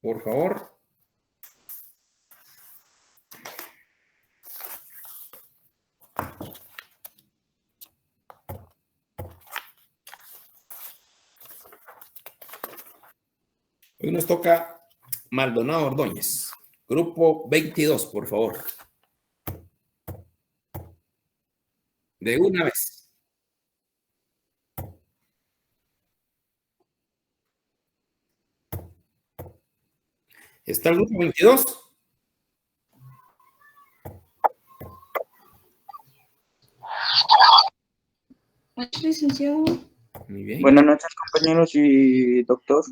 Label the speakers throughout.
Speaker 1: por favor. Hoy nos toca Maldonado Ordóñez. Grupo 22, por favor. De una vez. ¿Está el grupo 22?
Speaker 2: Licenciado.
Speaker 1: Muy bien.
Speaker 3: Buenas noches, compañeros y doctor.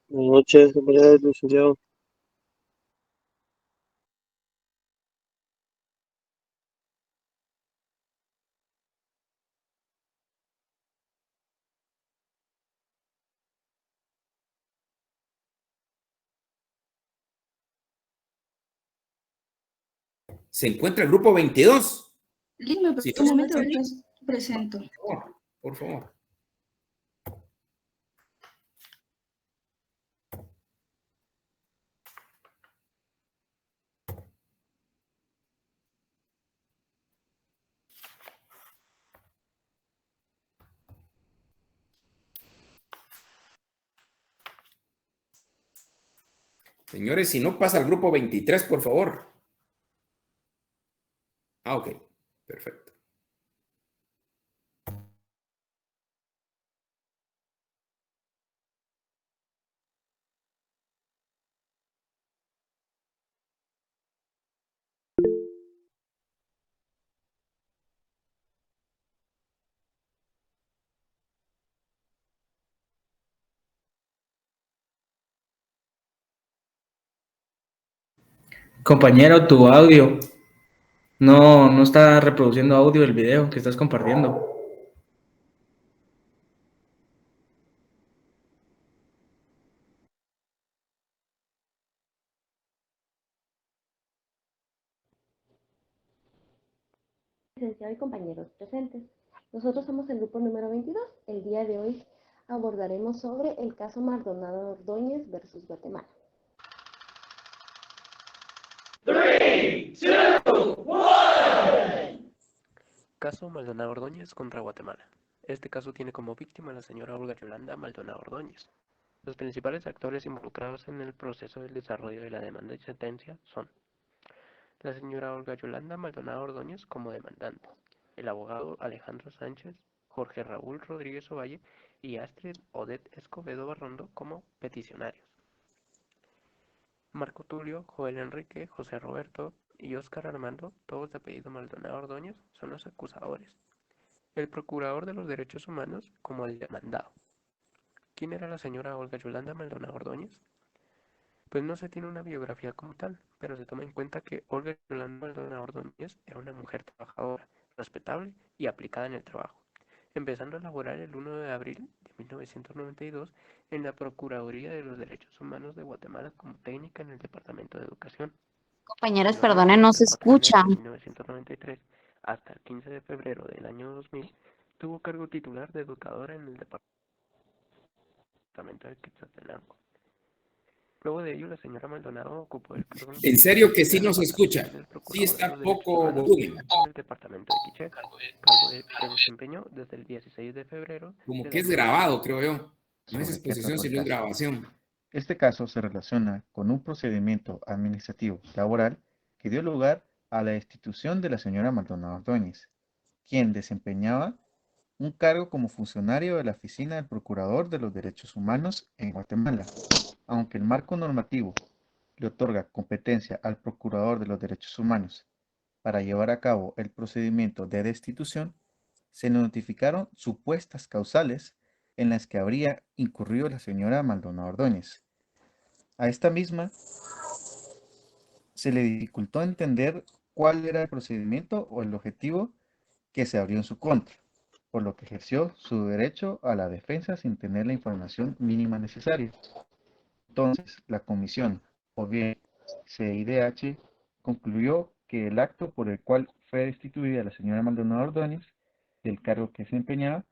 Speaker 4: Buenas noches, compañeros, licenciado.
Speaker 1: ¿Se encuentra el grupo 22?
Speaker 2: Lima,
Speaker 1: Sí,
Speaker 2: un momento, presento.
Speaker 1: Por favor. Señores, si no pasa al grupo 23, por favor. Ah, ok. Perfecto.
Speaker 5: Compañero, tu audio no está reproduciendo audio del video que estás compartiendo.
Speaker 6: Licenciado y compañeros presentes. Nosotros somos el grupo número 22. El día de hoy abordaremos sobre el caso Maldonado Ordóñez versus Guatemala.
Speaker 7: 3, 2, 1. Caso Maldonado Ordóñez contra Guatemala. Este caso tiene como víctima a la señora Olga Yolanda Maldonado Ordóñez. Los principales actores involucrados en el proceso del desarrollo de la demanda y sentencia son la señora Olga Yolanda Maldonado Ordóñez como demandante, el abogado Alejandro Sánchez, Jorge Raúl Rodríguez Ovalle y Astrid Odette Escobedo Barrondo como peticionarios. Marco Tulio, Joel Enrique, José Roberto y Óscar Armando, todos de apellido Maldonado Ordóñez, son los acusadores. El procurador de los derechos humanos como el demandado. ¿Quién era la señora Olga Yolanda Maldonado Ordóñez? Pues no se tiene una biografía como tal, pero se toma en cuenta que Olga Yolanda Maldonado Ordóñez era una mujer trabajadora, respetable y aplicada en el trabajo, empezando a laborar el 1 de abril de 1992 en la Procuraduría de los Derechos Humanos de Guatemala como técnica en el Departamento de Educación.
Speaker 8: Compañeros, perdonen, no se escucha.
Speaker 7: De 1993 hasta el 15 de febrero del año 2000, tuvo cargo titular de educadora en el Departamento de Quetzaltenango. Luego de ello, la señora Maldonado ocupó el cargo...
Speaker 1: En serio que sí nos escucha. Sí está poco volumen.
Speaker 7: En el departamento de Quiché, cargo que desempeñó desde el 16 de febrero...
Speaker 1: Como que es grabado, creo yo. No es exposición, sino es grabación.
Speaker 9: Este caso se relaciona con un procedimiento administrativo laboral que dio lugar a la destitución de la señora Maldonado Ordóñez, quien desempeñaba un cargo como funcionario de la Oficina del Procurador de los Derechos Humanos en Guatemala. Aunque el marco normativo le otorga competencia al Procurador de los Derechos Humanos para llevar a cabo el procedimiento de destitución, se notificaron supuestas causales en las que habría incurrido la señora Maldonado Ordóñez. A esta misma se le dificultó entender cuál era el procedimiento o el objetivo que se abrió en su contra, por lo que ejerció su derecho a la defensa sin tener la información mínima necesaria. Entonces, la comisión, o bien CIDH, concluyó que el acto por el cual fue destituida la señora Maldonado Ordóñez del cargo que desempeñaba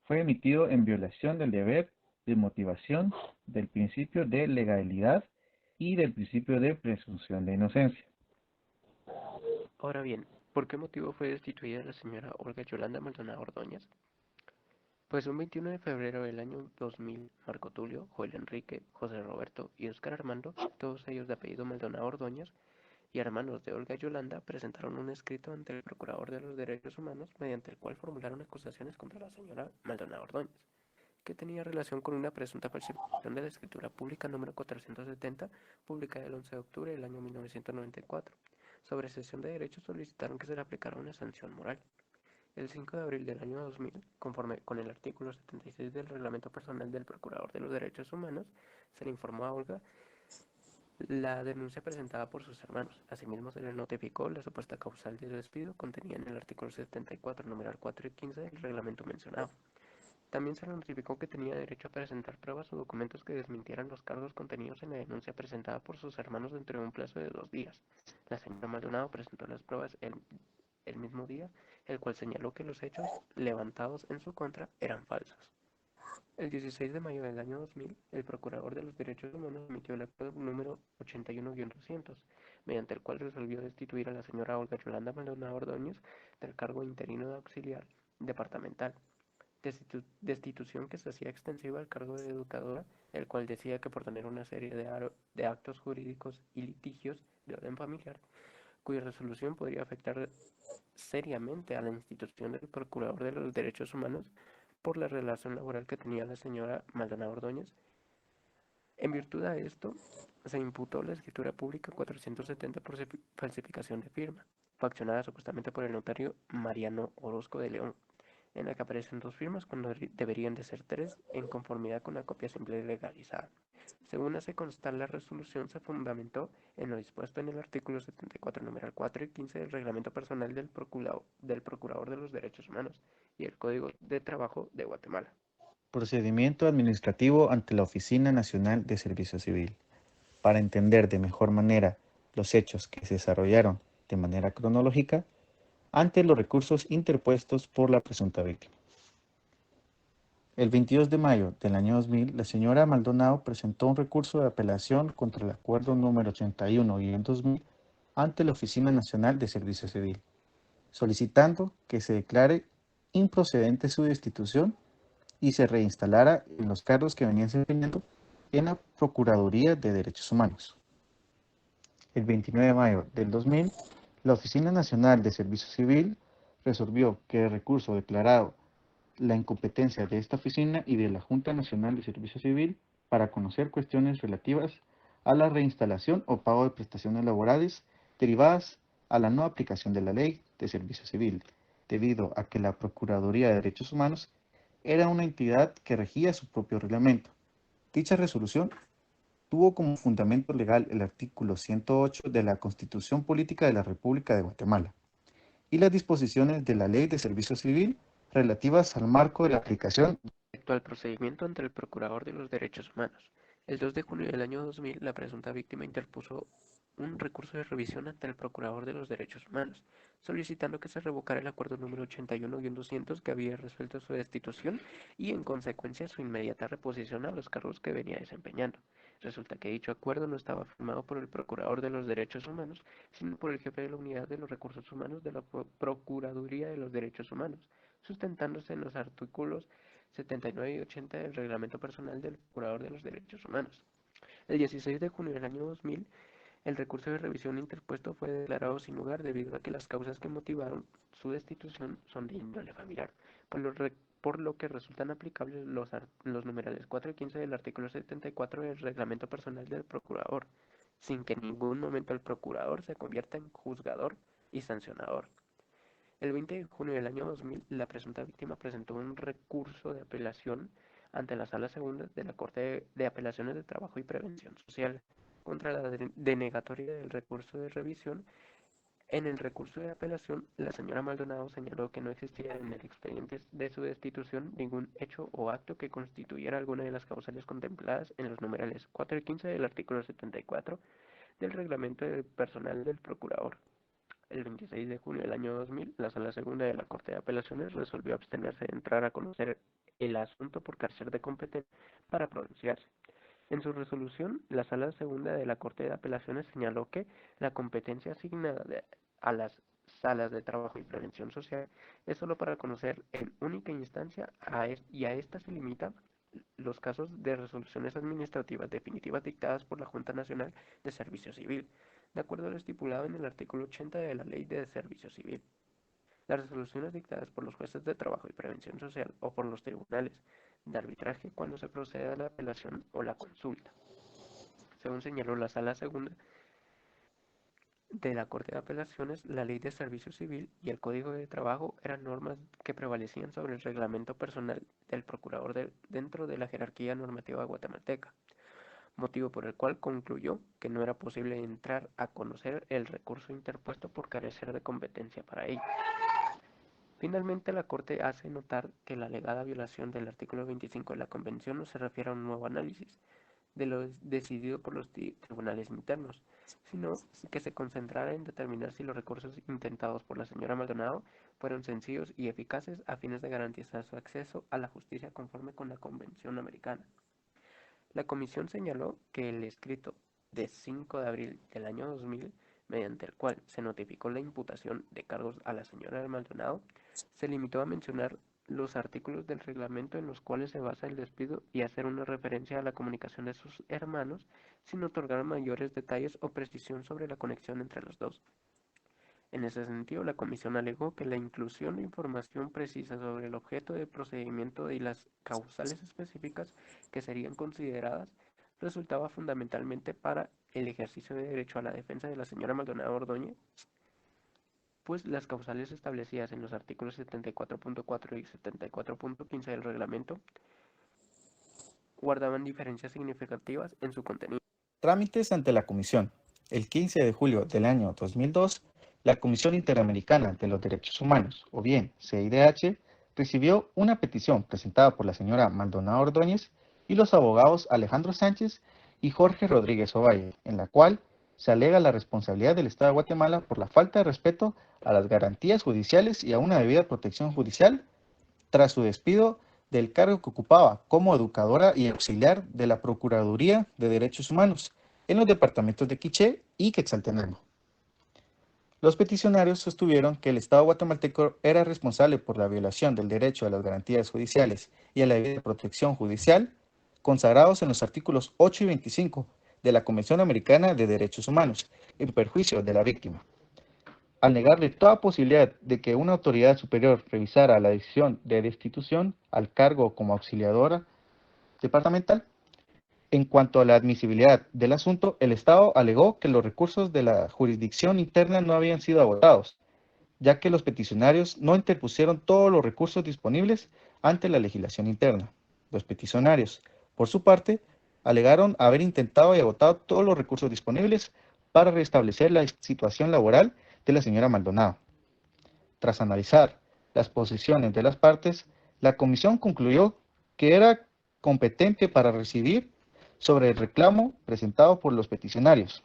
Speaker 9: fue emitido en violación del deber de motivación, del principio de legalidad y del principio de presunción de inocencia.
Speaker 7: Ahora bien, ¿por qué motivo fue destituida la señora Olga Yolanda Maldonado Ordóñez? Pues un 21 de febrero del año 2000, Marco Tulio, Joel Enrique, José Roberto y Óscar Armando, todos ellos de apellido Maldonado Ordóñez, y hermanos de Olga Yolanda, presentaron un escrito ante el Procurador de los Derechos Humanos mediante el cual formularon acusaciones contra la señora Maldonado Ordóñez, que tenía relación con una presunta falsificación de la escritura pública número 470, publicada el 11 de octubre del año 1994. Sobre cesión de derechos solicitaron que se le aplicara una sanción moral. El 5 de abril del año 2000, conforme con el artículo 76 del Reglamento Personal del Procurador de los Derechos Humanos, se le informó a Olga la denuncia presentada por sus hermanos. Asimismo, se le notificó la supuesta causal de despido contenida en el artículo 74, numeral 4 y 15 del reglamento mencionado. También se le notificó que tenía derecho a presentar pruebas o documentos que desmintieran los cargos contenidos en la denuncia presentada por sus hermanos dentro de un plazo de 2 días. La señora Maldonado presentó las pruebas el mismo día, el cual señaló que los hechos levantados en su contra eran falsos. El 16 de mayo del año 2000, el Procurador de los Derechos Humanos emitió el acto número 81-200, mediante el cual resolvió destituir a la señora Olga Yolanda Maldonado Ordóñez del cargo interino de auxiliar departamental. Destitución que se hacía extensiva al cargo de educadora, el cual decía que por tener una serie de actos jurídicos y litigios de orden familiar, cuya resolución podría afectar seriamente a la institución del Procurador de los Derechos Humanos por la relación laboral que tenía la señora Maldonado Ordóñez. En virtud de esto, se imputó la escritura pública 470 por falsificación de firma, faccionada supuestamente por el notario Mariano Orozco de León, en la que aparecen 2 firmas cuando deberían de ser 3, en conformidad con la copia simple y legalizada. Según hace constar la resolución, se fundamentó en lo dispuesto en el artículo 74, numeral 4 y 15 del Reglamento Personal del Procurador de los Derechos Humanos y el Código de Trabajo de Guatemala.
Speaker 9: Procedimiento administrativo ante la Oficina Nacional de Servicio Civil. Para entender de mejor manera los hechos que se desarrollaron de manera cronológica ante los recursos interpuestos por la presunta víctima. El 22 de mayo del año 2000, la señora Maldonado presentó un recurso de apelación contra el acuerdo número 81 y el 2000 ante la Oficina Nacional de Servicio Civil, solicitando que se declare improcedente su destitución y se reinstalara en los cargos que venía desempeñando en la Procuraduría de Derechos Humanos. El 29 de mayo del 2000, la Oficina Nacional de Servicio Civil resolvió que el recurso declarado la incompetencia de esta oficina y de la Junta Nacional de Servicio Civil para conocer cuestiones relativas a la reinstalación o pago de prestaciones laborales derivadas a la no aplicación de la Ley de Servicio Civil, debido a que la Procuraduría de Derechos Humanos era una entidad que regía su propio reglamento. Dicha resolución tuvo como fundamento legal el artículo 108 de la Constitución Política de la República de Guatemala y las disposiciones de la Ley de Servicio Civil relativas al marco de la aplicación.
Speaker 7: Respecto al procedimiento ante el Procurador de los Derechos Humanos, el 2 de junio del año 2000, la presunta víctima interpuso un recurso de revisión ante el Procurador de los Derechos Humanos, solicitando que se revocara el acuerdo número 81-200 que había resuelto su destitución y, en consecuencia, su inmediata reposición a los cargos que venía desempeñando. Resulta que dicho acuerdo no estaba firmado por el Procurador de los Derechos Humanos, sino por el jefe de la Unidad de los Recursos Humanos de la Procuraduría de los Derechos Humanos, sustentándose en los artículos 79 y 80 del Reglamento Personal del Procurador de los Derechos Humanos. El 16 de junio del año 2000, el recurso de revisión interpuesto fue declarado sin lugar debido a que las causas que motivaron su destitución son de índole familiar, por lo que resultan aplicables los numerales 4 y 15 del artículo 74 del Reglamento Personal del Procurador, sin que en ningún momento el Procurador se convierta en juzgador y sancionador. El 20 de junio del año 2000, la presunta víctima presentó un recurso de apelación ante la Sala Segunda de la Corte de Apelaciones de Trabajo y Prevención Social contra la denegatoria del recurso de revisión. En el recurso de apelación, la señora Maldonado señaló que no existía en el expediente de su destitución ningún hecho o acto que constituyera alguna de las causales contempladas en los numerales 4 y 15 del artículo 74 del Reglamento Personal del Procurador. El 26 de junio del año 2000, la Sala Segunda de la Corte de Apelaciones resolvió abstenerse de entrar a conocer el asunto por carecer de competencia para pronunciarse. En su resolución, la Sala Segunda de la Corte de Apelaciones señaló que la competencia asignada a las salas de trabajo y prevención social es solo para conocer en única instancia y a esta se limita los casos de resoluciones administrativas definitivas dictadas por la Junta Nacional de Servicio Civil, de acuerdo a lo estipulado en el artículo 80 de la Ley de Servicio Civil. Las resoluciones dictadas por los jueces de trabajo y prevención social o por los tribunales de arbitraje cuando se procede a la apelación o la consulta. Según señaló la Sala Segunda de la Corte de Apelaciones, la Ley de Servicio Civil y el Código de Trabajo eran normas que prevalecían sobre el reglamento personal del procurador dentro de la jerarquía normativa guatemalteca, motivo por el cual concluyó que no era posible entrar a conocer el recurso interpuesto por carecer de competencia para ello. Finalmente, la Corte hace notar que la alegada violación del artículo 25 de la Convención no se refiere a un nuevo análisis de lo decidido por los tribunales internos, sino que se concentrara en determinar si los recursos intentados por la señora Maldonado fueron sencillos y eficaces a fines de garantizar su acceso a la justicia conforme con la Convención Americana. La comisión señaló que el escrito de 5 de abril del año 2000, mediante el cual se notificó la imputación de cargos a la señora Maldonado, se limitó a mencionar los artículos del reglamento en los cuales se basa el despido y hacer una referencia a la comunicación de sus hermanos, sin otorgar mayores detalles o precisión sobre la conexión entre los dos. En ese sentido, la comisión alegó que la inclusión de información precisa sobre el objeto del procedimiento y las causales específicas que serían consideradas resultaba fundamentalmente para el ejercicio de derecho a la defensa de la señora Maldonado Ordóñez, pues las causales establecidas en los artículos 74.4 y 74.15 del reglamento guardaban diferencias significativas en su contenido.
Speaker 9: Trámites ante la Comisión. El 15 de julio del año 2002, la Comisión Interamericana de los Derechos Humanos, o bien CIDH, recibió una petición presentada por la señora Maldonado Ordóñez y los abogados Alejandro Sánchez y Jorge Rodríguez Ovalle, en la cual se alega la responsabilidad del Estado de Guatemala por la falta de respeto a las garantías judiciales y a una debida protección judicial tras su despido del cargo que ocupaba como educadora y auxiliar de la Procuraduría de Derechos Humanos en los departamentos de Quiché y Quetzaltenango. Los peticionarios sostuvieron que el Estado guatemalteco era responsable por la violación del derecho a las garantías judiciales y a la debida protección judicial consagrados en los artículos 8 y 25 de la Convención Americana de Derechos Humanos, en perjuicio de la víctima. Al negarle toda posibilidad de que una autoridad superior revisara la decisión de destitución al cargo como auxiliadora departamental, en cuanto a la admisibilidad del asunto, el Estado alegó que los recursos de la jurisdicción interna no habían sido agotados, ya que los peticionarios no interpusieron todos los recursos disponibles ante la legislación interna. Los peticionarios, por su parte, alegaron haber intentado y agotado todos los recursos disponibles para restablecer la situación laboral de la señora Maldonado. Tras analizar las posiciones de las partes, la comisión concluyó que era competente para recibir sobre el reclamo presentado por los peticionarios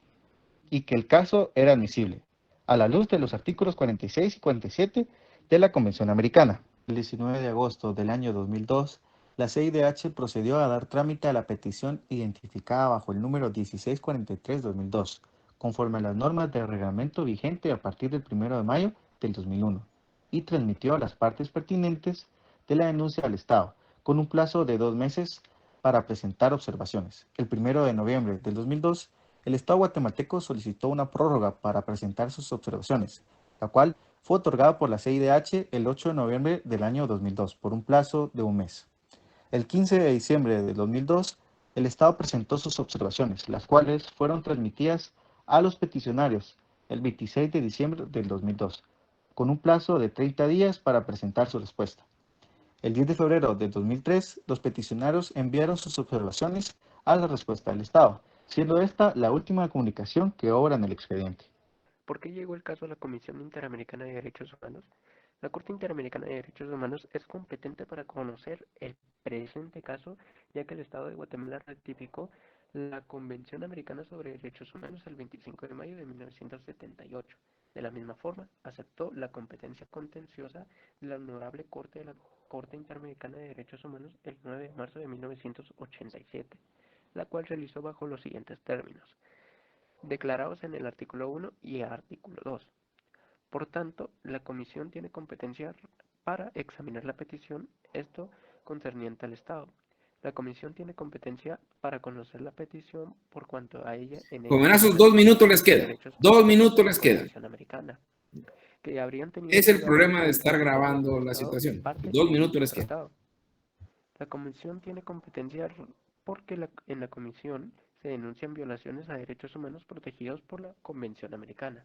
Speaker 9: y que el caso era admisible, a la luz de los artículos 46 y 47 de la Convención Americana. El 19 de agosto del año 2002, la CIDH procedió a dar trámite a la petición identificada bajo el número 1643-2002, conforme a las normas del reglamento vigente a partir del 1 de mayo del 2001, y transmitió a las partes pertinentes de la denuncia al Estado, con un plazo de 2 meses para presentar observaciones. El 1 de noviembre del 2002, el Estado guatemalteco solicitó una prórroga para presentar sus observaciones, la cual fue otorgada por la CIDH el 8 de noviembre del año 2002, por un plazo de 1 mes. El 15 de diciembre de 2002, el Estado presentó sus observaciones, las cuales fueron transmitidas a los peticionarios el 26 de diciembre del 2002, con un plazo de 30 días para presentar su respuesta. El 10 de febrero de 2003, los peticionarios enviaron sus observaciones a la respuesta del Estado, siendo esta la última comunicación que obra en el expediente.
Speaker 7: ¿Por qué llegó el caso a la Comisión Interamericana de Derechos Humanos? La Corte Interamericana de Derechos Humanos es competente para conocer el presente caso, ya que el Estado de Guatemala ratificó la Convención Americana sobre Derechos Humanos el 25 de mayo de 1978. De la misma forma, aceptó la competencia contenciosa de la Honorable Corte de la Corte Interamericana de Derechos Humanos el 9 de marzo de 1987, la cual realizó bajo los siguientes términos, declarados en el artículo 1 y artículo 2. Por tanto, la Comisión tiene competencia para examinar la petición, esto concerniente al Estado. La Comisión tiene competencia para conocer la petición por cuanto a ella en
Speaker 1: Jovenazos, 2 minutos les quedan. 2 minutos les quedan.
Speaker 7: Americana, que habrían tenido
Speaker 1: Es el
Speaker 7: lugar
Speaker 1: problema de
Speaker 7: en
Speaker 1: estar
Speaker 7: el
Speaker 1: grabando
Speaker 7: Estado
Speaker 1: la situación.
Speaker 7: parte
Speaker 1: 2
Speaker 7: del
Speaker 1: minutos les quedan.
Speaker 7: tratado. La Comisión tiene competencia porque en la Comisión se denuncian violaciones a derechos humanos protegidos por la Convención Americana.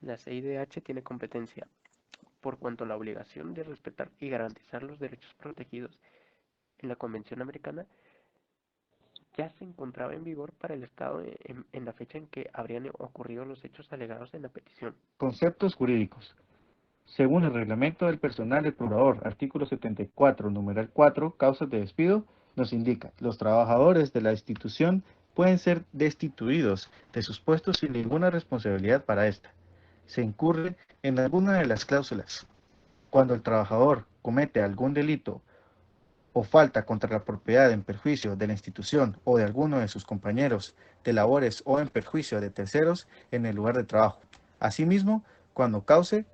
Speaker 7: La CIDH tiene competencia por cuanto a la obligación de respetar y garantizar los derechos protegidos en la Convención Americana ya se encontraba en vigor para el Estado en la fecha en que habrían ocurrido los hechos alegados en la petición.
Speaker 9: Conceptos jurídicos. Según el reglamento del personal del procurador, artículo 74, numeral 4, causas de despido, nos indica, los trabajadores de la institución pueden ser destituidos de sus puestos sin ninguna responsabilidad para esta. Se incurre en alguna de las cláusulas. Cuando el trabajador comete algún delito o falta contra la propiedad en perjuicio de la institución o de alguno de sus compañeros de labores o en perjuicio de terceros en el lugar de trabajo. Asimismo, cuando cause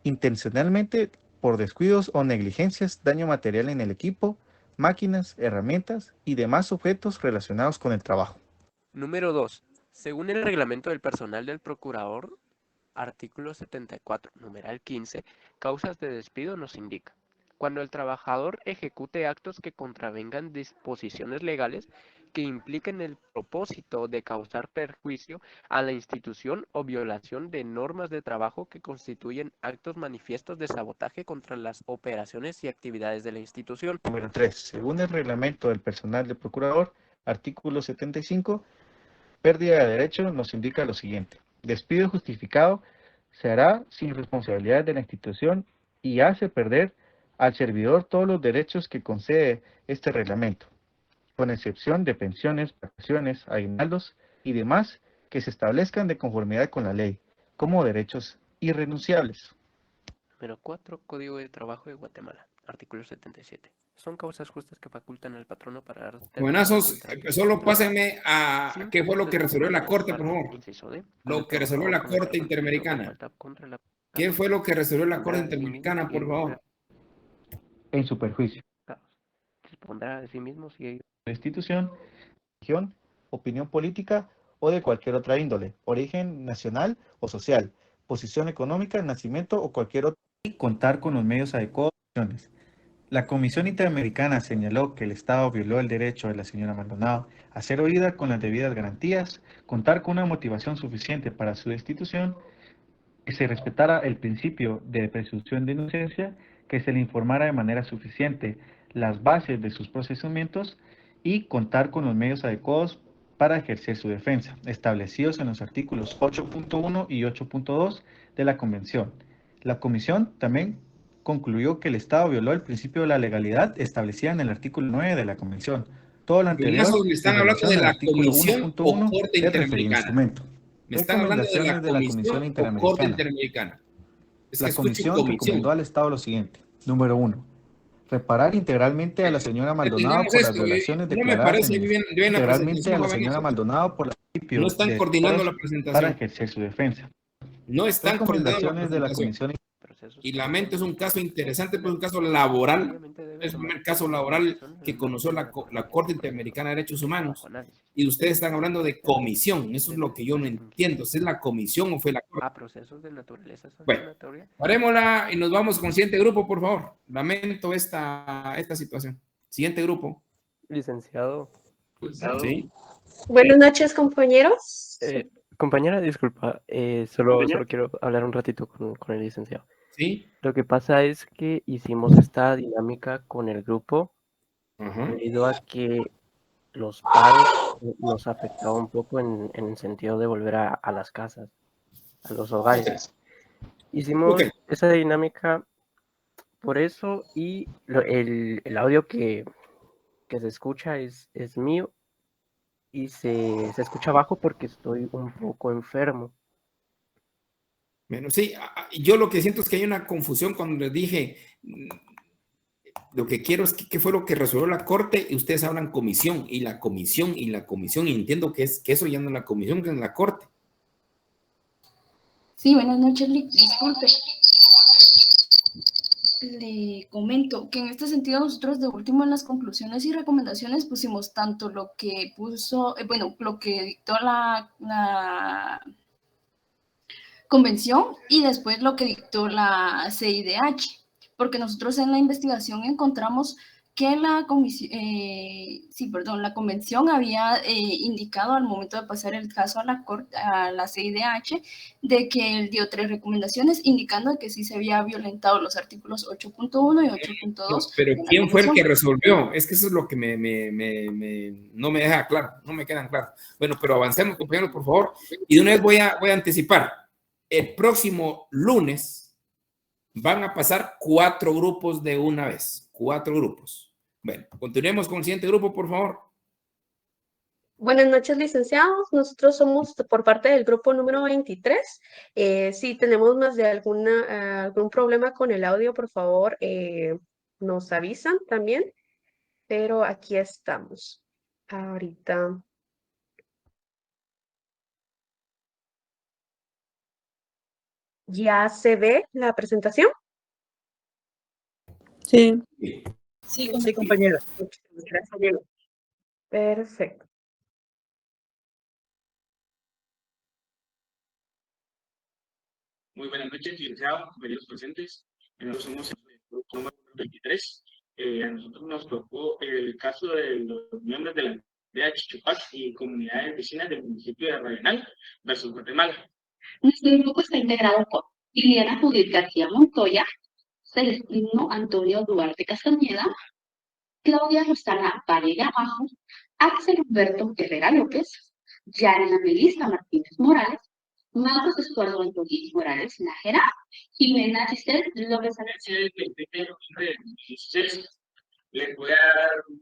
Speaker 9: intencionalmente por descuidos o negligencias daño material en el equipo, máquinas, herramientas y demás objetos relacionados con el trabajo.
Speaker 7: Número 2. Según el reglamento del personal del procurador, artículo 74, numeral 15, causas de despido nos indica. Cuando el trabajador ejecute actos que contravengan disposiciones legales que impliquen el propósito de causar perjuicio a la institución o violación de normas de trabajo que constituyen actos manifiestos de sabotaje contra las operaciones y actividades de la institución.
Speaker 9: Número 3. Según el reglamento del personal del procurador, artículo 75, pérdida de derecho nos indica lo siguiente. Despido justificado se hará sin responsabilidad de la institución y hace perder al servidor todos los derechos que concede este reglamento, con excepción de pensiones, vacaciones, aguinaldos y demás que se establezcan de conformidad con la ley, como derechos irrenunciables.
Speaker 7: Número 4. Código de Trabajo de Guatemala, artículo 77. Son causas justas que facultan al patrono para dar...
Speaker 1: Buenazos, solo pásenme a qué fue lo que resolvió la Corte, por favor. Lo que resolvió la Corte Interamericana. ¿Qué fue lo que resolvió la Corte Interamericana, por favor?
Speaker 9: En su perjuicio.
Speaker 7: Dispondrá de sí mismo si
Speaker 9: La institución, religión, opinión política o de cualquier otra índole, origen nacional o social, posición económica, nacimiento o cualquier otro. Y contar con los medios adecuados. La Comisión Interamericana señaló que el Estado violó el derecho de la señora Maldonado a ser oída con las debidas garantías, contar con una motivación suficiente para su destitución, que se respetara el principio de presunción de inocencia, que se le informara de manera suficiente las bases de sus procesamientos y contar con los medios adecuados para ejercer su defensa, establecidos en los artículos 8.1 y 8.2 de la Convención. La Comisión también concluyó que el Estado violó el principio de la legalidad establecida en el artículo 9 de la Convención. Todo lo anterior
Speaker 1: ¿Me están hablando de la Comisión o Corte Interamericana? ¿Me están hablando de la Comisión o Corte Interamericana? Es que
Speaker 9: la Comisión recomendó al Estado lo siguiente. Número 1. Reparar integralmente a la señora Maldonado por las violaciones declaradas integralmente a la señora Maldonado por la principio
Speaker 1: no están coordinando la presentación
Speaker 9: para ejercer su defensa.
Speaker 1: No están coordinando la
Speaker 9: de la
Speaker 1: presentación. Y lamento, es un caso interesante, pero es un caso laboral. Es un caso laboral que conoció la Corte Interamericana de Derechos Humanos. Y ustedes están hablando de comisión. Eso es lo que yo no entiendo. ¿Es la comisión o fue la Corte?
Speaker 7: A procesos de naturaleza
Speaker 1: sancionatoria. Bueno, parémosla y nos vamos con el siguiente grupo, por favor. Lamento esta situación. Siguiente grupo.
Speaker 7: Licenciado.
Speaker 1: Sí.
Speaker 10: Buenas noches, compañeros.
Speaker 7: Compañera, disculpa, solo quiero hablar un ratito con el licenciado.
Speaker 1: Sí.
Speaker 7: Lo que pasa es que hicimos esta dinámica con el grupo debido a que los paros nos afectaba un poco en el sentido de volver a las casas, a los hogares. Hicimos esa dinámica por eso y el audio que se escucha es mío. Y se escucha bajo porque estoy un poco enfermo.
Speaker 1: Bueno, sí, yo lo que siento es que hay una confusión cuando les dije, lo que quiero es qué fue lo que resolvió la Corte, y ustedes hablan comisión, y la comisión, y entiendo que eso ya no es la comisión, que es la Corte.
Speaker 2: Sí, buenas noches, disculpe. Le comento que en este sentido nosotros de último en las conclusiones y recomendaciones pusimos tanto lo que puso, lo que dictó la convención y después lo que dictó la CIDH, porque nosotros en la investigación encontramos que la convención había indicado al momento de pasar el caso a la Corte, a la CIDH, de que él dio 3 recomendaciones indicando que sí se había violentado los artículos 8.1 y 8.2.
Speaker 1: No, pero ¿quién fue el que resolvió? Es que eso es lo que no me deja claro, no me quedan claros. Bueno, pero avancemos, compañeros, por favor. Y de una vez voy a anticipar. El próximo lunes van a pasar 4 grupos de una vez. 4 grupos. Bueno, continuemos con el siguiente grupo, por favor.
Speaker 10: Buenas noches, licenciados. Nosotros somos por parte del grupo número 23. Si tenemos más de algún problema con el audio, por favor, nos avisan también. Pero aquí estamos. Ahorita. ¿Ya se ve la presentación?
Speaker 4: Sí.
Speaker 2: Sí,
Speaker 10: compañera. Muchísimas gracias, Diego. Perfecto.
Speaker 11: Muy buenas noches, licenciados, compañeros presentes. Nosotros somos el grupo número 23. A nosotros nos tocó el caso de los miembros de la aldea Chichupac y comunidades vecinas del municipio de Arenal versus Guatemala.
Speaker 8: Nuestro grupo está integrado por Liliana Judith García Montoya, Celestino Antonio Duarte Castañeda, Claudia Rosana Varela Bajo, Axel Humberto Herrera López, Yarena Melissa Martínez Morales, Marcos Estuardo Antonio Morales Nájera, Jimena Giselle López
Speaker 11: El 20 de noviembre de 2016. Les voy a dar un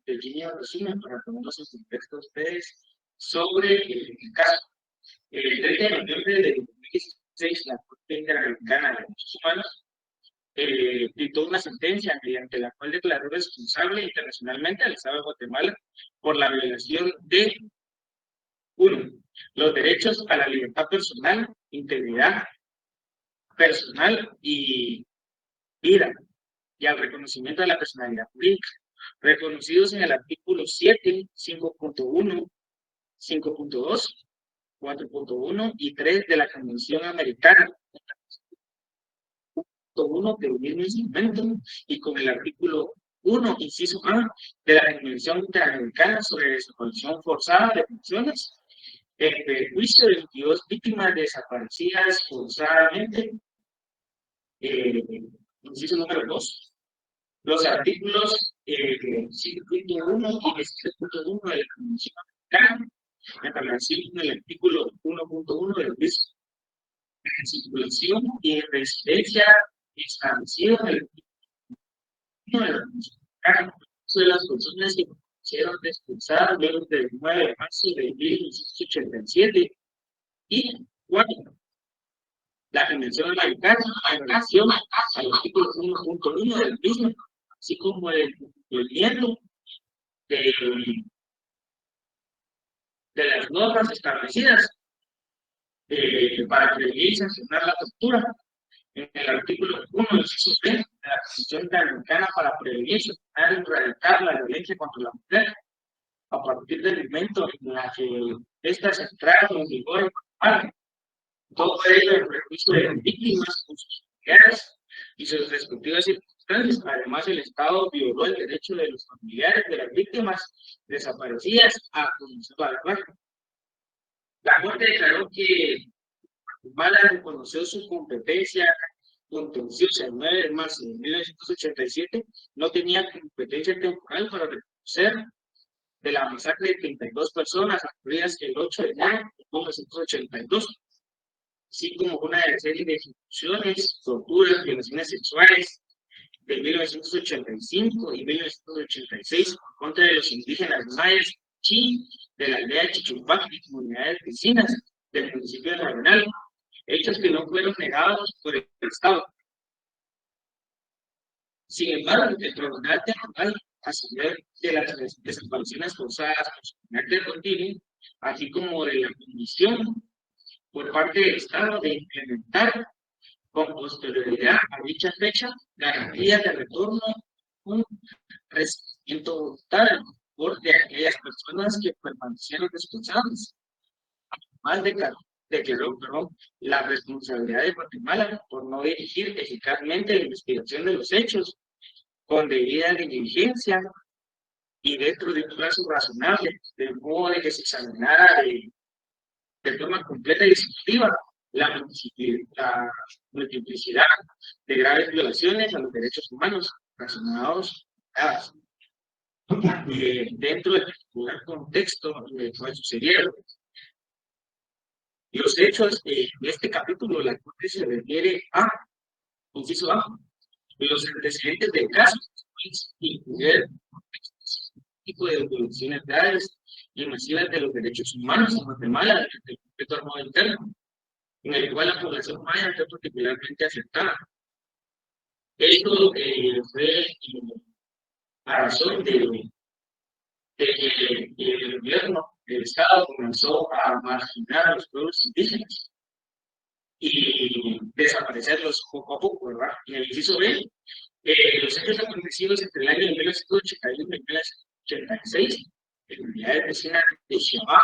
Speaker 11: pequeño resumen para ponerlos en contexto a ustedes sobre el caso. El 30 de noviembre de 2016, la Corte Interamericana de Derechos Humanos dictó una sentencia mediante la cual declaró responsable internacionalmente al Estado de Guatemala por la violación de 1. Los derechos a la libertad personal, integridad personal y vida, y al reconocimiento de la personalidad jurídica, reconocidos en el artículo 7, 5.1, 5.2, 4.1 y 3 de la Convención Americana, 1 del mismo instrumento, y con el artículo 1, inciso A, de la Convención Interamericana sobre Desaparición Forzada de Personas, el perjuicio de 22 víctimas desaparecidas forzadamente, inciso número 2, los artículos 5.1 y 6.1 de la Convención Americana, en relación con el artículo 1.1 del mismo, la circulación y residencia establecido en el artículo 1 de la Convención Americana de las personas que fueron expulsadas luego del 9 de marzo de 1987, y 4. La Convención Americana en relación al artículo 1.1 del mismo, así como el cumplimiento de las normas establecidas para prevenir y sancionar la tortura. En el artículo 1 del inciso B de la Convención Interamericana para prevenir, sancionar y erradicar la violencia contra la mujer, a partir del momento en la que estas entraron en vigor, todo ello en perjuicio de las víctimas, con sus familiares y sus respectivas circunstancias. Además, el Estado violó el derecho de los familiares de las víctimas desaparecidas a conocer la verdad. La Corte declaró que Guatemala reconoció su competencia contenciosa el 9 de marzo de 1987, no tenía competencia temporal para reconocer de la masacre de 32 personas ocurridas el 8 de enero de 1982, así como una serie de ejecuciones, torturas, violaciones sexuales de 1985 y 1986 en contra de los indígenas mayas Chi, de la aldea Chichupac y comunidades vecinas del municipio de Arenal, hechos que no fueron negados por el Estado. Sin embargo, el Tribunal Temporal, a saber de las desapariciones forzadas con su carácter continuo, así como de la Comisión por parte del Estado de implementar con posterioridad a dicha fecha garantías de retorno, un resarcimiento voluntario por de aquellas personas que permanecieron responsables, más de que la responsabilidad de Guatemala por no dirigir eficazmente la investigación de los hechos con debida diligencia y dentro de un plazo razonable, de modo de que se examinara de forma completa y exhaustiva la multiplicidad de graves violaciones a los derechos humanos relacionados dentro del particular contexto de cual sucedieron. Los hechos de este capítulo, la Corte se refiere a, inciso A, los antecedentes del caso, incluir tipo de violaciones graves y masivas de los derechos humanos en Guatemala desde el conflicto armado interno, en el cual la población maya fue particularmente afectada. Esto fue a razón de que el gobierno del Estado comenzó a marginar a los pueblos indígenas y desaparecerlos poco a poco, ¿verdad? En el inciso B, los hechos acontecidos entre el año de 1981 y 1986 en unidades vecinas de Xiabá,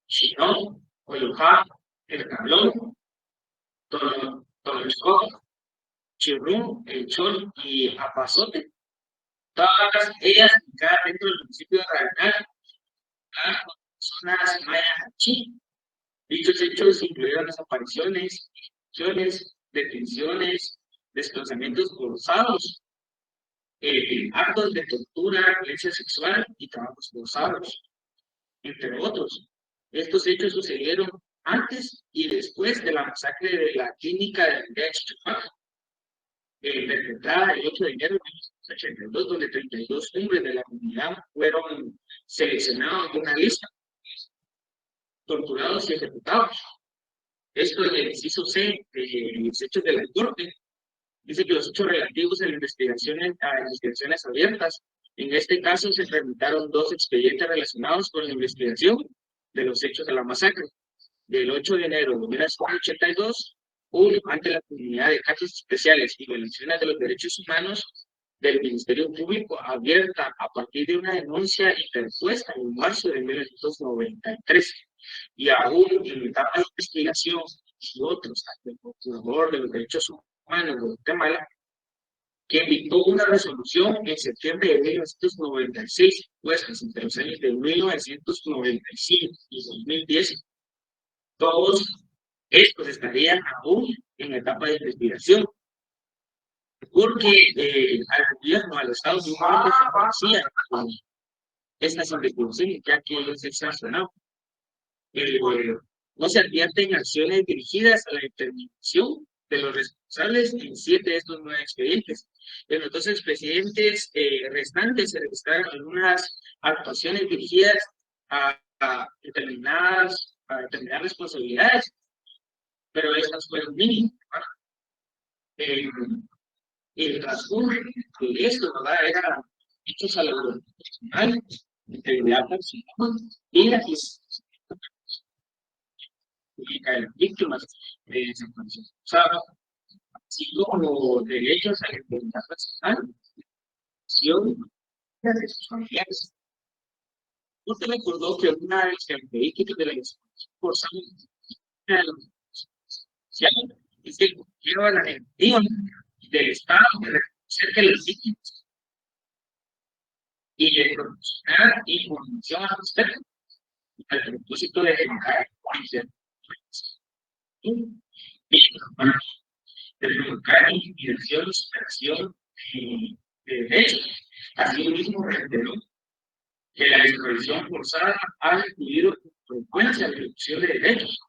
Speaker 11: Chinó, Oyojá, El Cablón, Toloscó, Chirrún, El Chol y Apazote, todas ellas ubicadas dentro del municipio de Radinal, a zonas mayas Achí. Dichos hechos incluyeron desapariciones, detenciones, desplazamientos forzados, actos de tortura, violencia sexual y trabajos forzados, entre otros. Estos hechos sucedieron antes y después de la masacre de la clínica de aldea Chichapá, perpetrada el 8 de enero de 1982, donde 32 hombres de la comunidad fueron seleccionados de una lista, torturados y ejecutados. Esto en el inciso C de los hechos de la Corte. Dice que los hechos relativos a investigaciones abiertas, en este caso se tramitaron 2 expedientes relacionados con la investigación de los hechos de la masacre. Del 8 de enero de 1982, uno ante la comunidad de casos especiales y violaciones de los derechos humanos del Ministerio Público, abierta a partir de una denuncia interpuesta en marzo de 1993. Y aún en etapa de investigación y otros, ante el Procurador de los Derechos Humanos de Guatemala, que dictó una resolución en septiembre de 1996, pues entre los años de 1995 y 2010, todos estos estarían aún en etapa de investigación, porque al gobierno, al Estado, no se conocían estas investigaciones, ya que ellos se sancionaron. No se advierten acciones dirigidas a la determinación de los responsables en 7 de estos 9 expedientes. En los 2 expedientes restantes se registraron algunas actuaciones dirigidas a determinar responsabilidades, pero estas fueron mínimas. El transcurso de esto, ¿verdad? Era hechos a la voluntad personal, integridad personal y la de las víctimas de desaparición forzada, así como derechos a la integridad personal, de sus familiares. Usted recordó que una de las características de la desaparición forzada es que lleva la negativa del Estado de reconocer que las víctimas y de proporcionar información al respecto, al propósito de generar de provocar intimidación y superación de derechos. Asimismo, reiteró que la desaparición forzada ha incluido con frecuencia la reducción de derechos.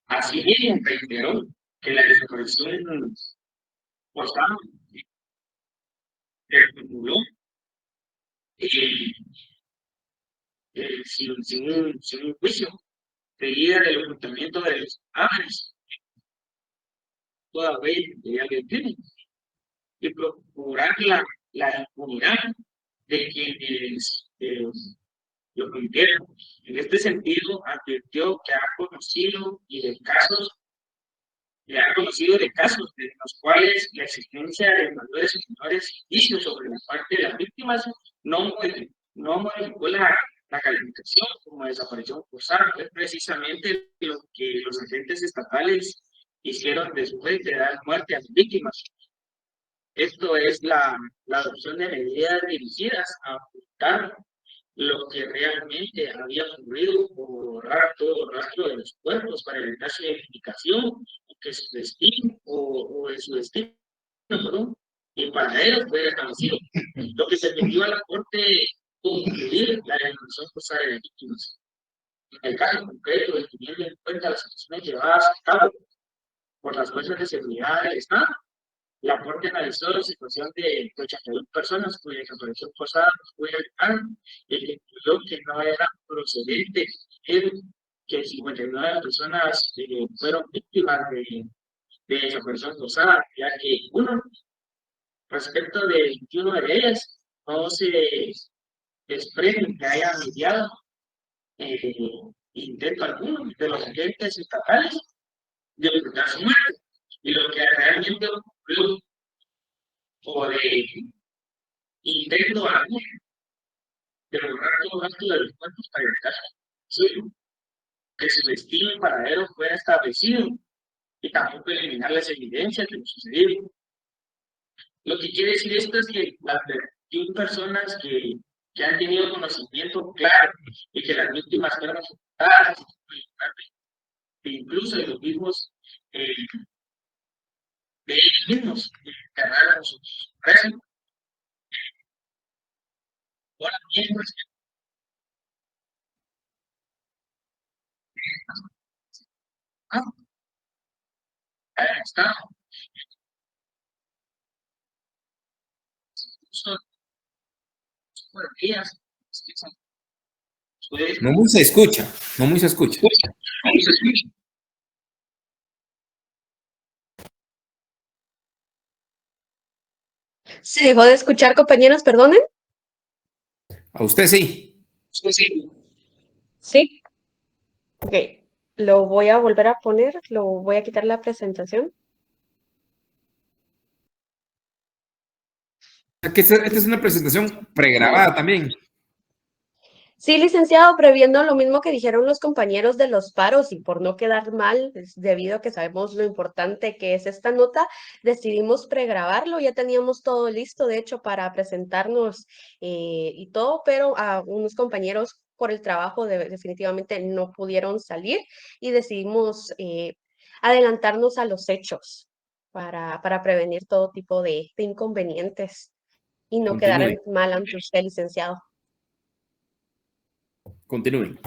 Speaker 11: Asimismo, reiteró que la desaparición forzada acumuló sin un juicio, seguida del ocultamiento de los cadáveres, toda vez que ya le tienen. y procurar la impunidad de quienes lo cometieron. En este sentido, advirtió que ha conocido de casos de los cuales la existencia de mayores y menores indicios sobre la parte de las víctimas no modificó la calificación como desaparición forzada. Es precisamente lo que los agentes estatales hicieron después de dar muerte a las víctimas. Esto es la adopción de medidas dirigidas a ocultar lo que realmente había ocurrido o borrar todo rastro de los cuerpos para evitar su identificación que su destino o de su destino, perdón, y paradero fue establecido. Lo que permitió a la Corte concluir la denominación forzada de las víctimas. En el caso concreto, teniendo en cuenta las acciones llevadas a cabo por las fuerzas de seguridad del Estado, la Corte analizó la situación de 81 personas cuya desaparición forzada fue legal y concluyó que no era procedente que 59 personas fueron víctimas de desaparición forzada, ya que respecto de 21 de ellas no se desprende que haya mediado intento alguno de los agentes estatales de ocultar su muerte. Y lo que realmente ocurrió o de intento alguno de borrar todo acto de los cuerpos para evitar que su destino y paradero fuera establecido y tampoco eliminar las evidencias de lo sucedido. Lo que quiere decir esto es que las 21 personas que han tenido conocimiento claro y que las víctimas fueron afectadas, incluso de los mismos de ellos mismos, que agarraron sus presos. Ahora bien, pues, ahí está. Son días.
Speaker 1: No muy se escucha, no muy se escucha.
Speaker 10: ¿Se dejó de escuchar, compañeros? Perdonen.
Speaker 1: A usted sí.
Speaker 10: Sí. Ok. Lo voy a volver a poner. Lo voy a quitar la presentación.
Speaker 1: Esta es una presentación pregrabada también.
Speaker 10: Sí, licenciado, previendo lo mismo que dijeron los compañeros de los paros y por no quedar mal, debido a que sabemos lo importante que es esta nota, decidimos pregrabarlo. Ya teníamos todo listo, de hecho, para presentarnos y todo, pero a unos compañeros por el trabajo definitivamente no pudieron salir y decidimos adelantarnos a los hechos para prevenir todo tipo de inconvenientes y no quedar mal ante usted, licenciado.
Speaker 1: Continúen.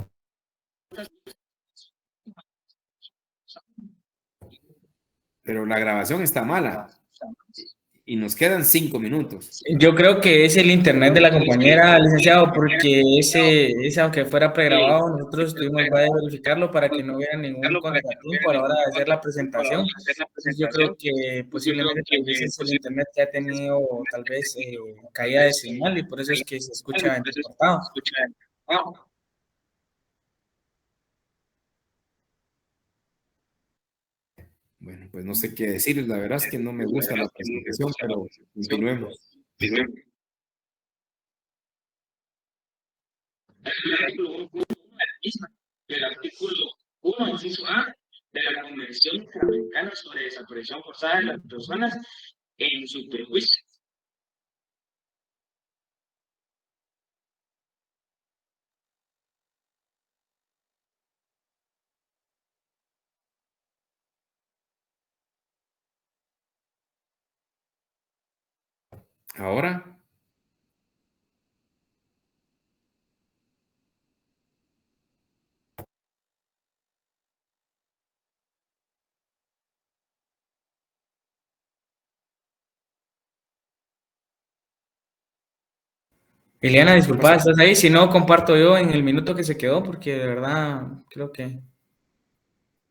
Speaker 1: Pero la grabación está mala. Y nos quedan 5 minutos.
Speaker 5: Yo creo que es el internet de la compañera, licenciado, porque ese aunque fuera pregrabado, nosotros tuvimos que verificarlo para que no hubiera ningún contratiempo a la hora de hacer la presentación. Entonces, yo creo que posiblemente es el internet que ha tenido tal vez caída de señal y por eso es que se escucha entrecortado.
Speaker 1: Bueno, pues no sé qué decir. La verdad es que no me gusta la presentación, pero continuemos.
Speaker 11: El artículo 1, inciso A, de la Convención Interamericana sobre Desaparición Forzada de las Personas en su perjuicio.
Speaker 1: Ahora.
Speaker 5: Eliana, disculpa, ¿estás ahí? Si no, comparto yo en el minuto que se quedó, porque de verdad creo que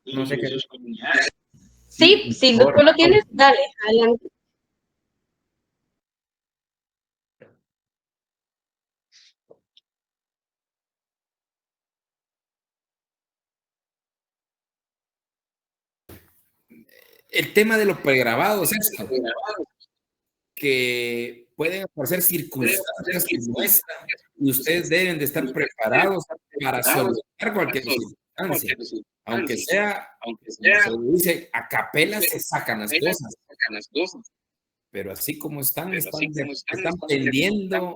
Speaker 5: no sé qué.
Speaker 10: Sí, si tú lo tienes, dale, adelante.
Speaker 1: El tema de los pregrabados es esto, que pueden aparecer circunstancias que muestran y ustedes deben de estar preparados para solucionar cualquier circunstancia. Aunque sea, como se dice, a capela se sacan las cosas. Pero así como están pendiendo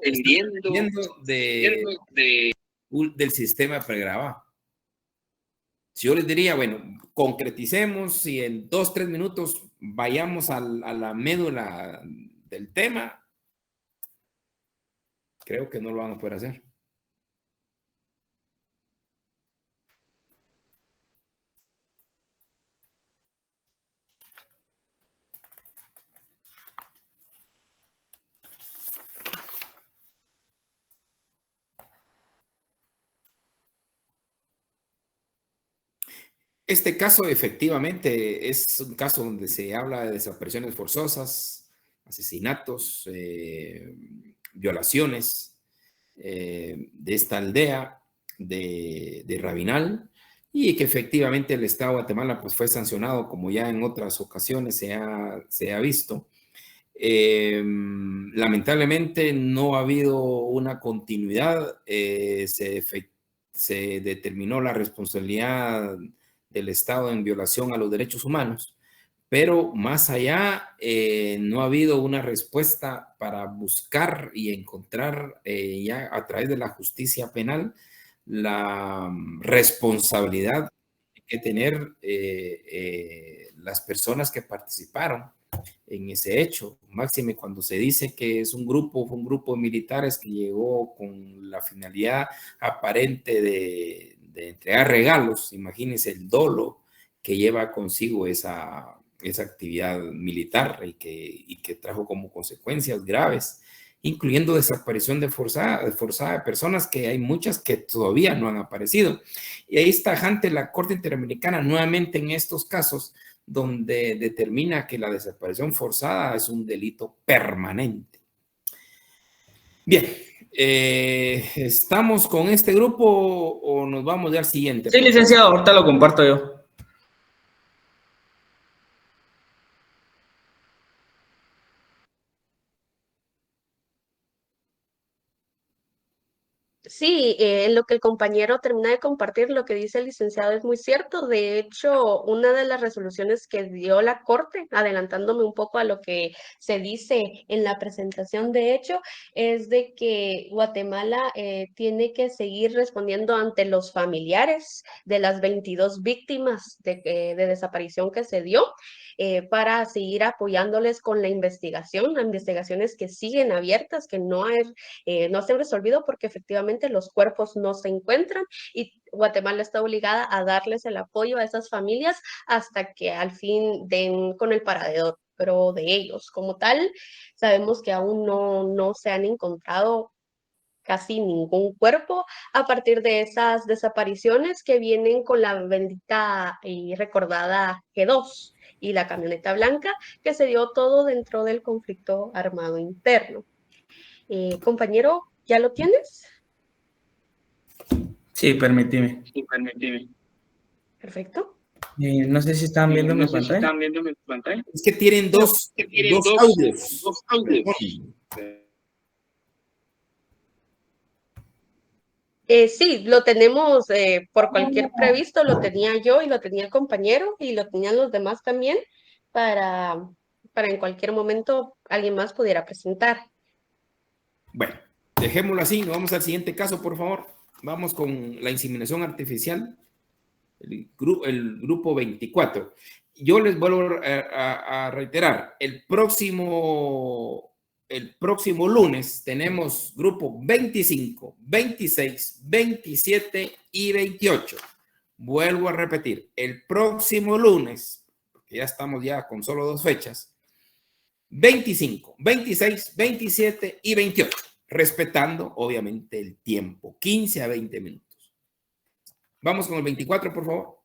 Speaker 1: del sistema pregrabado. Si yo les diría, bueno, concreticemos y en 2-3 minutos vayamos a la médula del tema, creo que no lo van a poder hacer. Este caso efectivamente es un caso donde se habla de desapariciones forzosas, asesinatos, violaciones de esta aldea de Rabinal, y que efectivamente el Estado de Guatemala pues, fue sancionado, como ya en otras ocasiones se ha visto. Lamentablemente no ha habido una continuidad, se determinó la responsabilidad del Estado en violación a los derechos humanos, pero más allá no ha habido una respuesta para buscar y encontrar ya a través de la justicia penal la responsabilidad que tener las personas que participaron en ese hecho, máxime cuando se dice que fue un grupo de militares que llegó con la finalidad aparente de entregar regalos. Imagínense el dolo que lleva consigo esa actividad militar y que trajo como consecuencias graves, incluyendo desaparición forzada de personas, que hay muchas que todavía no han aparecido. Y ahí está ante la Corte Interamericana nuevamente en estos casos, donde determina que la desaparición forzada es un delito permanente. Bien, ¿estamos con este grupo o nos vamos ya al siguiente?
Speaker 5: Sí, licenciado, ahorita lo comparto yo.
Speaker 10: Sí, lo que el compañero termina de compartir, lo que dice el licenciado es muy cierto. De hecho, una de las resoluciones que dio la Corte, adelantándome un poco a lo que se dice en la presentación de hecho, es de que Guatemala tiene que seguir respondiendo ante los familiares de las 22 víctimas de desaparición que se dio, para seguir apoyándoles con la investigación, investigaciones que siguen abiertas, que no se han resolvido porque efectivamente los cuerpos no se encuentran, y Guatemala está obligada a darles el apoyo a esas familias hasta que al fin den con el paradero de ellos. Como tal, sabemos que aún no se han encontrado casi ningún cuerpo a partir de esas desapariciones que vienen con la bendita y recordada G2 y la camioneta blanca, que se dio todo dentro del conflicto armado interno. Compañero, ¿ya lo tienes?
Speaker 5: Sí, permíteme.
Speaker 10: Perfecto.
Speaker 5: No sé si están viendo mi pantalla.
Speaker 1: Es que tienen dos audios.
Speaker 10: Sí, lo tenemos por cualquier previsto, lo tenía yo y lo tenía el compañero y lo tenían los demás también, para en cualquier momento alguien más pudiera presentar.
Speaker 1: Bueno, dejémoslo así, nos vamos al siguiente caso, por favor. Vamos con la inseminación artificial, el grupo 24. Yo les vuelvo a reiterar, el próximo lunes tenemos grupo 25, 26, 27 y 28. Vuelvo a repetir, el próximo lunes, porque ya estamos con solo 2 fechas, 25, 26, 27 y 28, respetando obviamente el tiempo, 15 a 20 minutos. Vamos con el 24, por favor.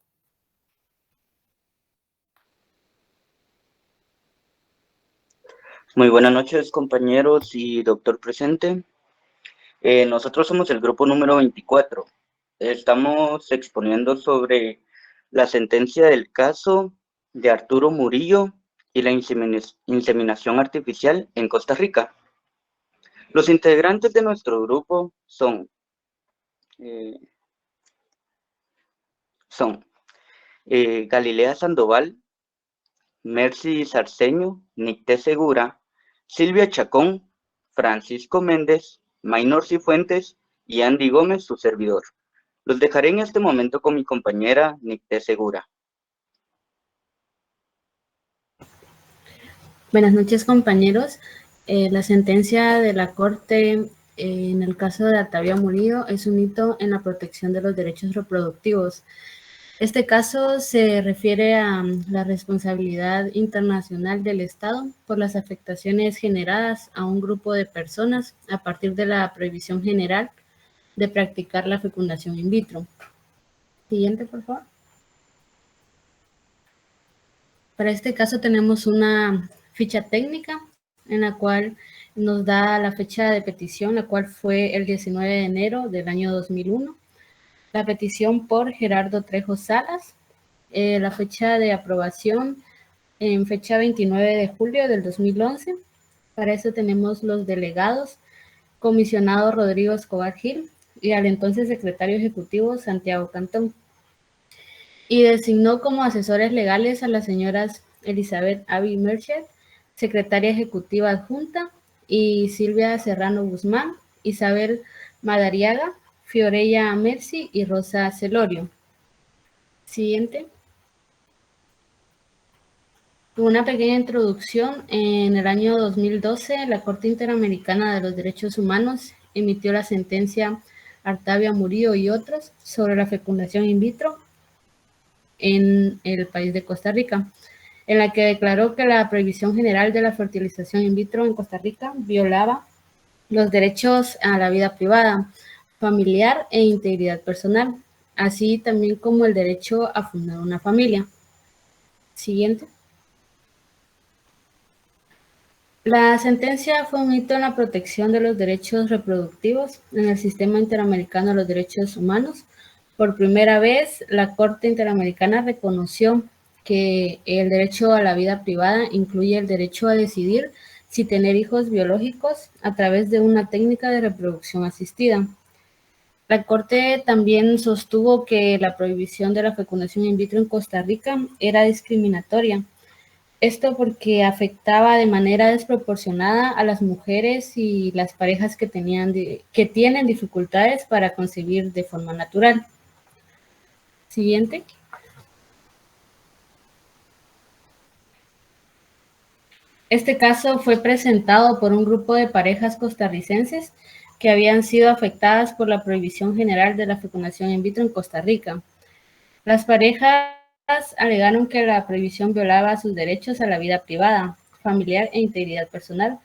Speaker 3: Muy buenas noches, compañeros y doctor presente. Nosotros somos el grupo número 24. Estamos exponiendo sobre la sentencia del caso de Arturo Murillo y la inseminación artificial en Costa Rica. Los integrantes de nuestro grupo son Galilea Sandoval, Mercy Sarceño, Nicté Segura, Silvia Chacón, Francisco Méndez, Maynor Cifuentes y Andy Gómez, su servidor. Los dejaré en este momento con mi compañera Nicté Segura.
Speaker 12: Buenas noches, compañeros. La sentencia de la Corte en el caso de Artavia Murillo es un hito en la protección de los derechos reproductivos. Este caso se refiere a la responsabilidad internacional del Estado por las afectaciones generadas a un grupo de personas a partir de la prohibición general de practicar la fecundación in vitro. Siguiente, por favor. Para este caso tenemos una ficha técnica en la cual nos da la fecha de petición, la cual fue el 19 de enero del año 2001. La petición por Gerardo Trejo Salas, la fecha de aprobación en fecha 29 de julio del 2011. Para eso tenemos los delegados, comisionado Rodrigo Escobar Gil y al entonces secretario ejecutivo Santiago Cantón. Y designó como asesores legales a las señoras Elizabeth Avi Merched, secretaria ejecutiva adjunta, y Silvia Serrano Guzmán, Isabel Madariaga, Fiorella Mercy y Rosa Celorio. Siguiente. Una pequeña introducción. En el año 2012, la Corte Interamericana de los Derechos Humanos emitió la sentencia Artavia Murillo y otros sobre la fecundación in vitro en el país de Costa Rica, en la que declaró que la prohibición general de la fertilización in vitro en Costa Rica violaba los derechos a la vida privada, familiar e integridad personal, así también como el derecho a fundar una familia. Siguiente. La sentencia fue un hito en la protección de los derechos reproductivos en el Sistema Interamericano de los Derechos Humanos. Por primera vez, la Corte Interamericana reconoció que el derecho a la vida privada incluye el derecho a decidir si tener hijos biológicos a través de una técnica de reproducción asistida. La Corte también sostuvo que la prohibición de la fecundación in vitro en Costa Rica era discriminatoria. Esto porque afectaba de manera desproporcionada a las mujeres y las parejas que tienen dificultades para concebir de forma natural. Siguiente. Este caso fue presentado por un grupo de parejas costarricenses que habían sido afectadas por la prohibición general de la fecundación in vitro en Costa Rica. Las parejas alegaron que la prohibición violaba sus derechos a la vida privada, familiar e integridad personal,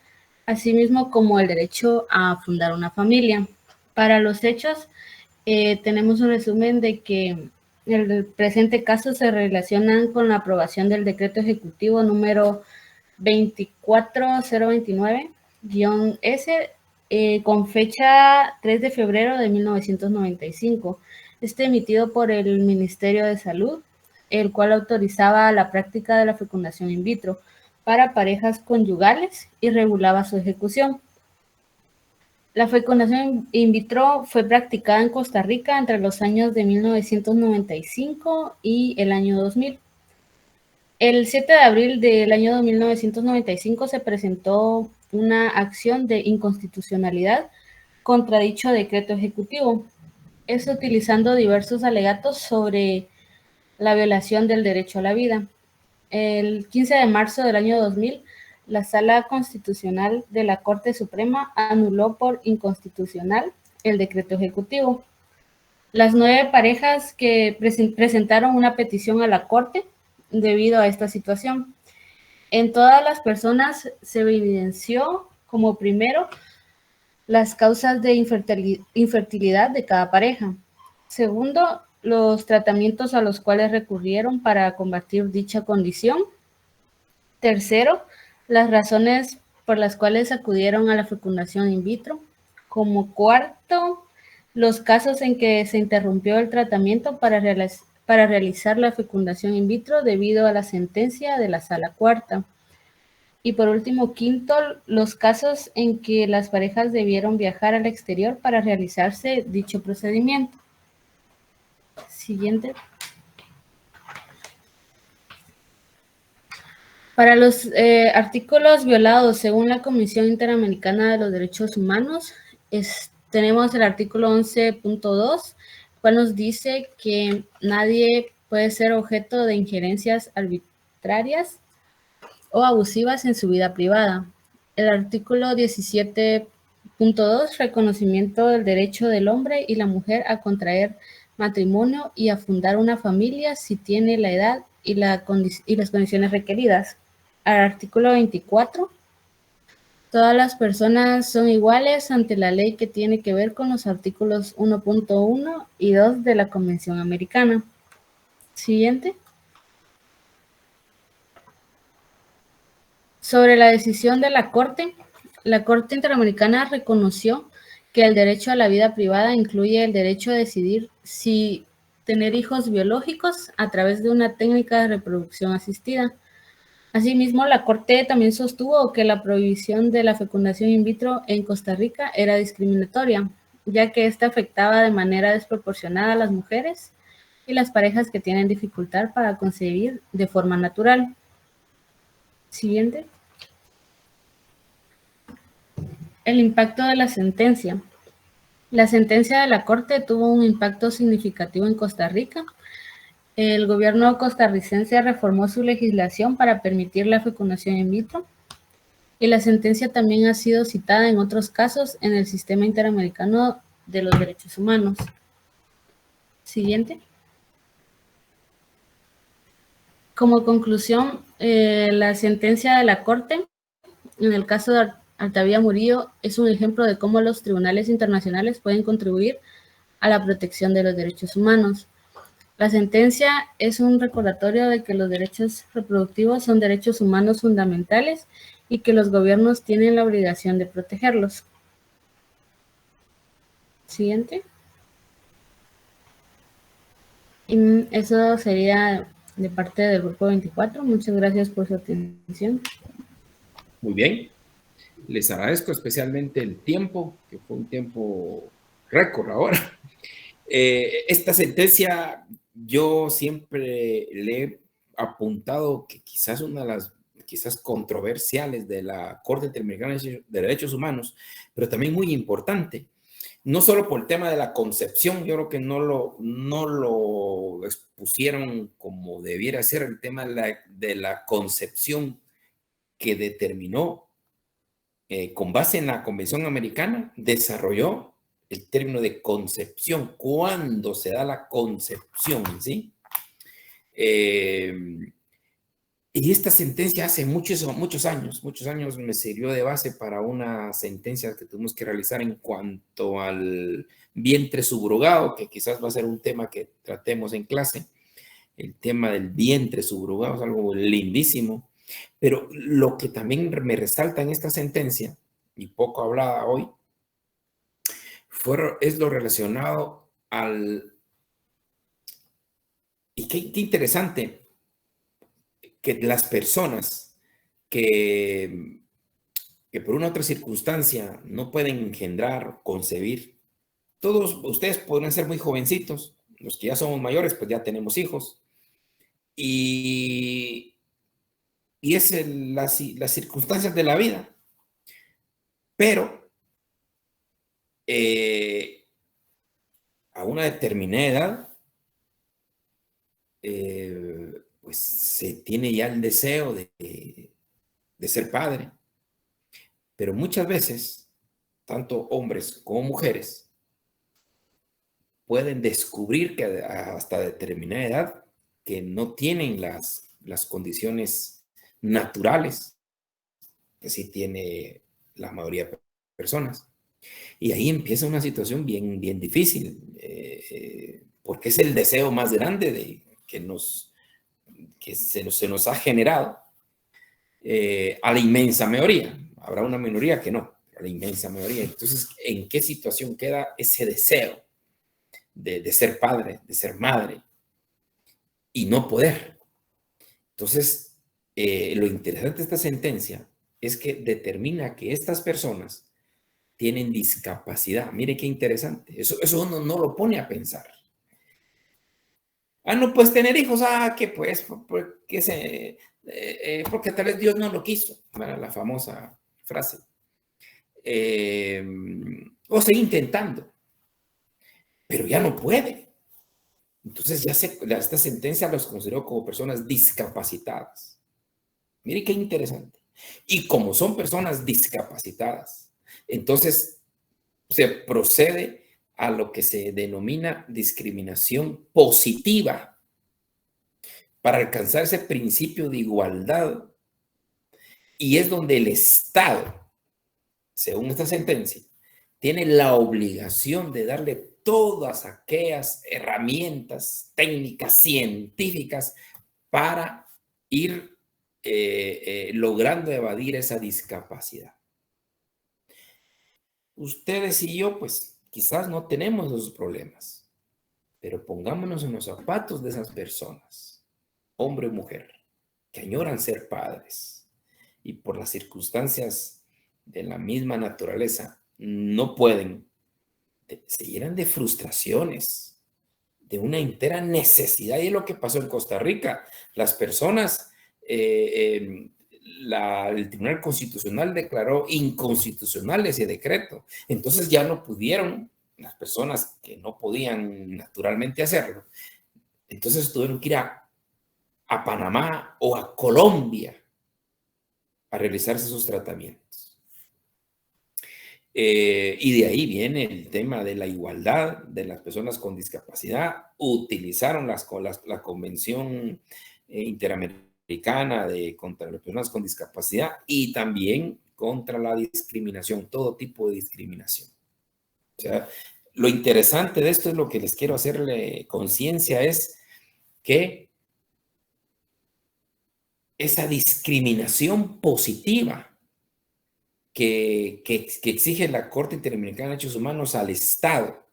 Speaker 12: asimismo como el derecho a fundar una familia. Para los hechos, tenemos un resumen de que el presente caso se relacionan con la aprobación del decreto ejecutivo número 24029-S con fecha 3 de febrero de 1995, emitido por el Ministerio de Salud, el cual autorizaba la práctica de la fecundación in vitro para parejas conyugales y regulaba su ejecución. La fecundación in vitro fue practicada en Costa Rica entre los años de 1995 y el año 2000. El 7 de abril del año 1995 se presentó una acción de inconstitucionalidad contra dicho decreto ejecutivo, eso utilizando diversos alegatos sobre la violación del derecho a la vida. El 15 de marzo del año 2000, la Sala Constitucional de la Corte Suprema anuló por inconstitucional el decreto ejecutivo. Las 9 parejas que presentaron una petición a la Corte debido a esta situación. En todas las personas se evidenció como primero las causas de infertilidad de cada pareja. Segundo, los tratamientos a los cuales recurrieron para combatir dicha condición. Tercero, las razones por las cuales acudieron a la fecundación in vitro. Como cuarto, los casos en que se interrumpió el tratamiento para para realizar la fecundación in vitro debido a la sentencia de la Sala Cuarta. Y por último, quinto, los casos en que las parejas debieron viajar al exterior para realizarse dicho procedimiento. Siguiente. Para los artículos violados según la Comisión Interamericana de los Derechos Humanos, tenemos el artículo 11.2, cual nos dice que nadie puede ser objeto de injerencias arbitrarias o abusivas en su vida privada. El artículo 17.2, reconocimiento del derecho del hombre y la mujer a contraer matrimonio y a fundar una familia si tiene la edad y las condiciones requeridas. Al artículo 24, todas las personas son iguales ante la ley, que tiene que ver con los artículos 1.1 y 2 de la Convención Americana. Siguiente. Sobre la decisión de la Corte Interamericana reconoció que el derecho a la vida privada incluye el derecho a decidir si tener hijos biológicos a través de una técnica de reproducción asistida. Asimismo, la Corte también sostuvo que la prohibición de la fecundación in vitro en Costa Rica era discriminatoria, ya que esta afectaba de manera desproporcionada a las mujeres y las parejas que tienen dificultad para concebir de forma natural. Siguiente. El impacto de la sentencia. La sentencia de la Corte tuvo un impacto significativo en Costa Rica. El gobierno costarricense reformó su legislación para permitir la fecundación in vitro, y la sentencia también ha sido citada en otros casos en el Sistema Interamericano de los Derechos Humanos. Siguiente. Como conclusión, la sentencia de la Corte en el caso de Altavía Murillo es un ejemplo de cómo los tribunales internacionales pueden contribuir a la protección de los derechos humanos. La sentencia es un recordatorio de que los derechos reproductivos son derechos humanos fundamentales y que los gobiernos tienen la obligación de protegerlos. Siguiente. Y eso sería de parte del Grupo 24. Muchas gracias por su atención.
Speaker 1: Muy bien. Les agradezco especialmente el tiempo, que fue un tiempo récord ahora. Esta sentencia yo siempre le he apuntado que quizás una de las controversiales de la Corte Interamericana de Derechos Humanos, pero también muy importante, no solo por el tema de la concepción. Yo creo que no lo expusieron como debiera ser, el tema de la concepción que determinó, con base en la Convención Americana, desarrolló el término de concepción. ¿Cuándo se da la concepción? ¿Sí? Y esta sentencia hace muchos años me sirvió de base para una sentencia que tuvimos que realizar en cuanto al vientre subrogado, que quizás va a ser un tema que tratemos en clase. El tema del vientre subrogado es algo lindísimo. Pero lo que también me resalta en esta sentencia, y poco hablada hoy, es lo relacionado al... Y qué interesante que las personas que por una u otra circunstancia no pueden engendrar, concebir, todos ustedes podrán ser muy jovencitos, los que ya somos mayores, pues ya tenemos hijos, y es las circunstancias de la vida. Pero a una determinada edad, pues se tiene ya el deseo de ser padre. Pero muchas veces, tanto hombres como mujeres pueden descubrir que hasta determinada edad que no tienen las condiciones naturales que sí tiene la mayoría de personas. Y ahí empieza una situación bien difícil, porque es el deseo más grande que se nos ha generado a la inmensa mayoría. Habrá una minoría que no, a la inmensa mayoría. Entonces, ¿en qué situación queda ese deseo de ser padre, de ser madre? y no poder. Entonces, lo interesante de esta sentencia es que determina que estas personas tienen discapacidad. Mire qué interesante. Eso uno no lo pone a pensar. Ah, no puedes tener hijos. Ah, que pues, porque tal vez Dios no lo quiso. Era la famosa frase. O seguir intentando. Pero ya no puede. Entonces esta sentencia los consideró como personas discapacitadas. Mire qué interesante. Y como son personas discapacitadas, entonces se procede a lo que se denomina discriminación positiva para alcanzar ese principio de igualdad. Y es donde el Estado, según esta sentencia, tiene la obligación de darle todas aquellas herramientas técnicas, científicas, para ir logrando evadir esa discapacidad. Ustedes y yo, pues, quizás no tenemos esos problemas, pero pongámonos en los zapatos de esas personas, hombre o mujer, que añoran ser padres y por las circunstancias de la misma naturaleza no pueden. Se llenan de frustraciones, de una entera necesidad. Y es lo que pasó en Costa Rica. Las personas, el Tribunal Constitucional declaró inconstitucional ese decreto. Entonces ya no pudieron, las personas que no podían naturalmente hacerlo, entonces tuvieron que ir a Panamá o a Colombia a realizarse sus tratamientos. Y de ahí viene el tema de la igualdad de las personas con discapacidad. Utilizaron la Convención Interamericana contra las personas con discapacidad y también contra la discriminación, todo tipo de discriminación. O sea, lo interesante de esto es lo que les quiero hacerle conciencia, es que esa discriminación positiva que exige la Corte Interamericana de Derechos Humanos al Estado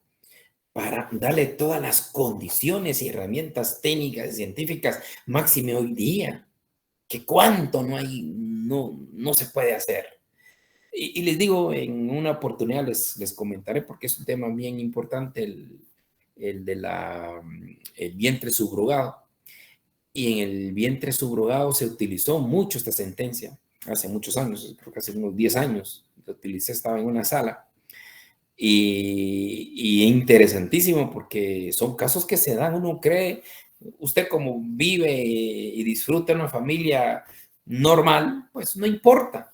Speaker 1: para darle todas las condiciones y herramientas técnicas y científicas, máxime hoy día, que cuánto no se puede hacer. Y les digo, en una oportunidad les comentaré, porque es un tema bien importante, el vientre subrogado. Y en el vientre subrogado se utilizó mucho esta sentencia. Hace muchos años, creo que hace unos 10 años, lo utilicé, estaba en una sala. Y interesantísimo porque son casos que se dan, uno cree, usted como vive y disfruta en una familia normal, pues no importa,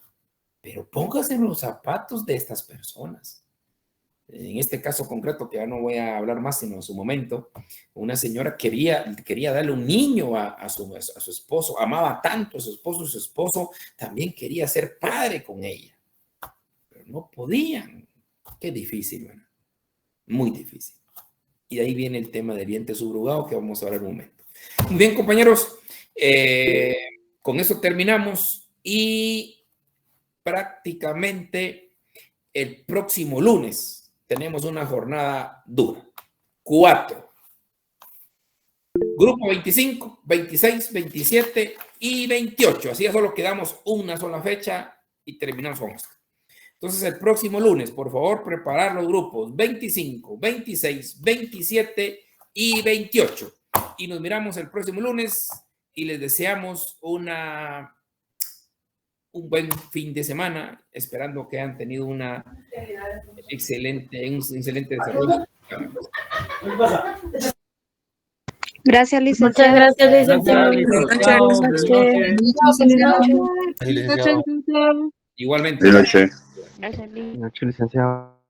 Speaker 1: pero póngase en los zapatos de estas personas. En este caso concreto, que ya no voy a hablar más, sino en su momento, una señora quería darle un niño a su esposo, amaba tanto a su esposo también quería ser padre con ella, pero no podían. Qué difícil, ¿verdad? Muy difícil. Y de ahí viene el tema del vientre subrogado que vamos a hablar en un momento. Muy bien, compañeros, con eso terminamos y prácticamente el próximo lunes tenemos una jornada dura. 4. Grupo 25, 26, 27 y 28. Así ya solo quedamos una sola fecha y terminamos con esto. Entonces, el próximo lunes, por favor, preparar los grupos 25, 26, 27 y 28. Y nos miramos el próximo lunes y les deseamos un buen fin de semana, esperando que hayan tenido un excelente desarrollo.
Speaker 10: Gracias, licenciado.
Speaker 12: Muchas gracias, licenciado.
Speaker 1: Igualmente.
Speaker 4: Buenas noches.
Speaker 10: Gracias,
Speaker 4: Buenas noches, licenciado.